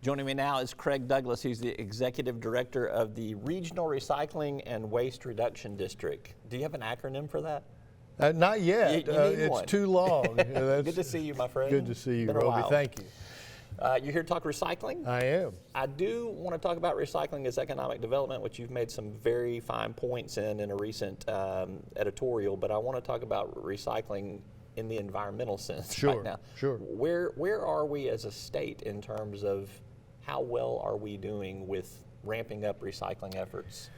Joining me now is Craig Douglas. He's the Executive Director of the Regional Recycling and Waste Reduction District. Do you have an acronym for that? Not yet. You need it's one. too long. Good to see you, my friend. Good to see you, Been a Roby. while. Thank you. You're here to talk recycling? I am. I do want to talk about recycling as economic development, which you've made some very fine points in a recent editorial, but I want to talk about recycling in the environmental sense right now. Sure. Where are we as a state in terms of how well are we doing with ramping up recycling efforts?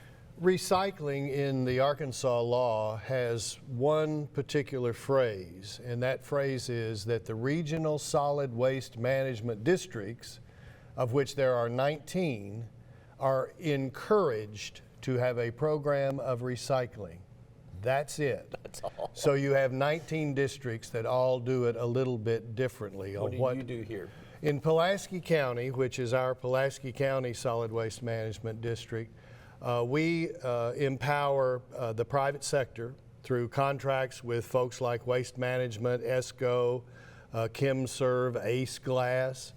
Recycling in the Arkansas law has one particular phrase, and that phrase is that the regional solid waste management districts, of which there are 19, are encouraged to have a program of recycling. That's it. That's all. So you have 19 districts that all do it a little bit differently. What do you do here? In Pulaski County, which is our Pulaski County Solid Waste Management District, we empower the private sector through contracts with folks like Waste Management, ESCO, ChemServe, Ace Glass,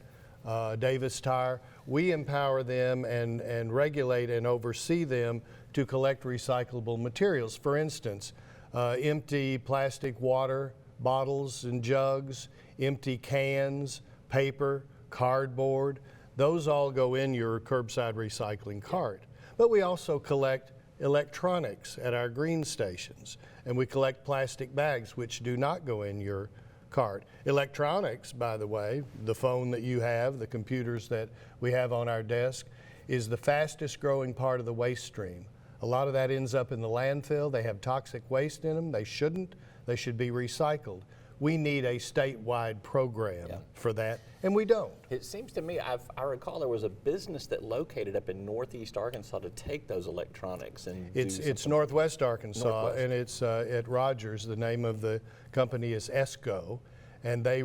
Davis Tire. We empower them and regulate and oversee them to collect recyclable materials. For instance, empty plastic water bottles and jugs, empty cans, paper, cardboard, those all go in your curbside recycling cart. But we also collect electronics at our green stations, and we collect plastic bags which do not go in your cart. Electronics, by the way, the phone that you have, the computers that we have on our desk, is the fastest growing part of the waste stream. A lot of that ends up in the landfill. They have toxic waste in them. They shouldn't. They should be recycled. We need a statewide program for that, and we don't. It seems to me, I recall there was a business that located up in Northeast Arkansas to take those electronics and It's Northwest Arkansas, and it's at Rogers. The name of the company is ESCO, and they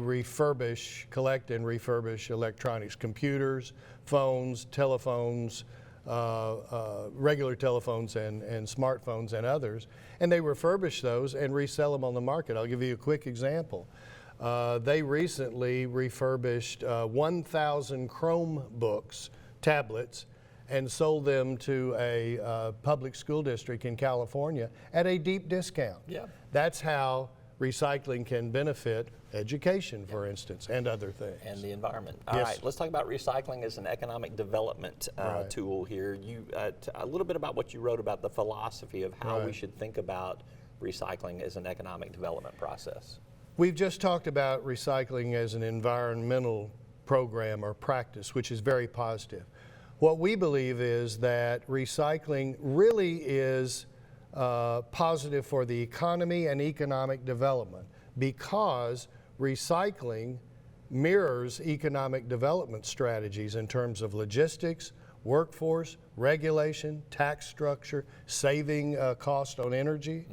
collect and refurbish electronics, computers, phones, telephones, regular telephones and smartphones and others, and they refurbish those and resell them on the market. I'll give you a quick example. They recently refurbished 1,000 Chromebooks, tablets, and sold them to a public school district in California at a deep discount. Yeah. That's how recycling can benefit education, for instance, and other things. And the environment. All Yes. right, let's talk about recycling as an economic development tool here. A little bit about what you wrote about the philosophy of how we should think about recycling as an economic development process. We've just talked about recycling as an environmental program or practice, which is very positive. What we believe is that recycling really is positive for the economy and economic development, because recycling mirrors economic development strategies in terms of logistics, workforce, regulation, tax structure, saving cost on energy.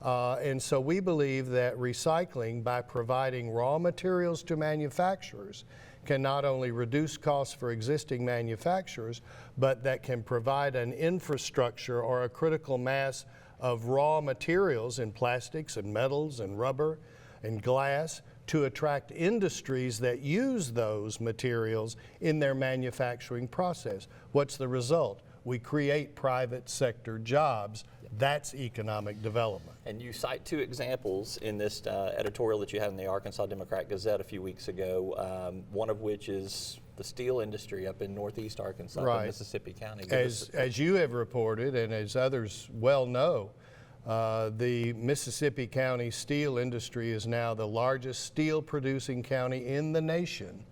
And so we believe that recycling, by providing raw materials to manufacturers, can not only reduce costs for existing manufacturers, but that can provide an infrastructure or a critical mass of raw materials in plastics and metals and rubber and glass to attract industries that use those materials in their manufacturing process. What's the result? We create private sector jobs. That's economic development. And you cite two examples in this editorial that you had in the Arkansas Democrat-Gazette a few weeks ago, one of which is the steel industry up in Northeast Arkansas, in Mississippi County. As you have reported, and as others well know, the Mississippi County steel industry is now the largest steel producing county in the nation.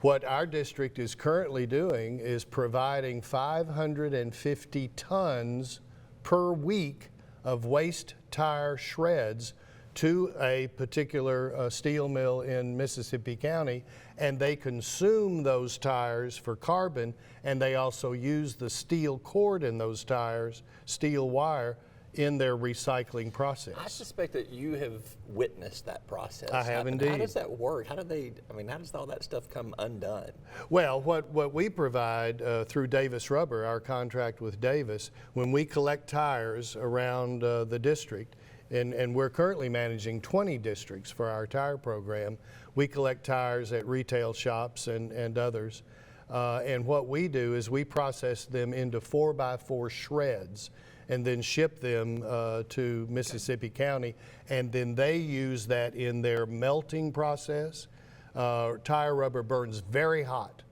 What our district is currently doing is providing 550 tons per week of waste tire shreds to a particular steel mill in Mississippi County, and they consume those tires for carbon, and they also use the steel cord in those tires, steel wire, in their recycling process. I suspect that you have witnessed that process. I have indeed. How does that work? How does all that stuff come undone? Well, what we provide through Davis Rubber, our contract with Davis, when we collect tires around the district, and we're currently managing 20 districts for our tire program, we collect tires at retail shops and others. And what we do is we process them into 4x4 shreds and then ship them to Mississippi County, and then they use that in their melting process. Tire rubber burns very hot,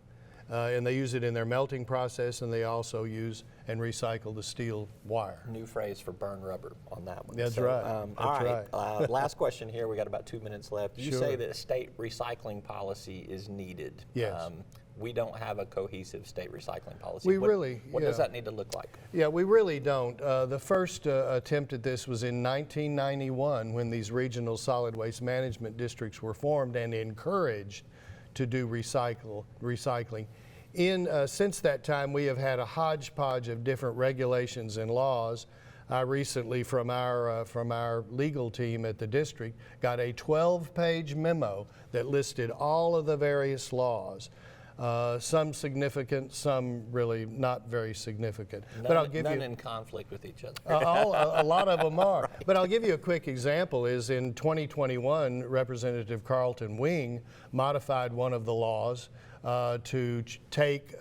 and they use it in their melting process, and they also use and recycle the steel wire. New phrase for burn rubber on that one. That's right. That's all right. Last question here. We got about 2 minutes left. You Sure. say that a state recycling policy is needed. Yes. We don't have a cohesive state recycling policy. We What really, does yeah. that need to look like? Yeah, we really don't. The first attempt at this was in 1991 when these regional solid waste management districts were formed and encouraged to do recycling. Since that time, we have had a hodgepodge of different regulations and laws. I recently, from our legal team at the district, got a 12-page memo that listed all of the various laws. Some significant, some really not very significant. But I'll give none you in conflict with each other. a lot of them are. But I'll give you a quick example. Is in 2021, Representative Carlton Wing modified one of the laws to take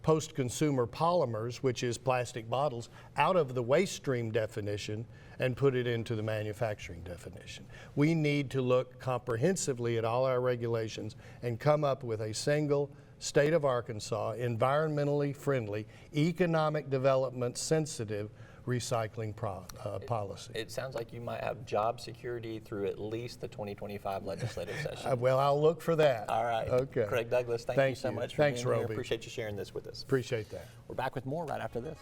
post-consumer polymers, which is plastic bottles, out of the waste stream definition and put it into the manufacturing definition. We need to look comprehensively at all our regulations and come up with a single state of Arkansas, environmentally friendly, economic development sensitive recycling policy. It sounds like you might have job security through at least the 2025 legislative session. Well, I'll look for that. All right. Okay. Craig Douglas, thank you so much for Thanks, being here. Roby. Appreciate you sharing this with us. Appreciate that. We're back with more right after this.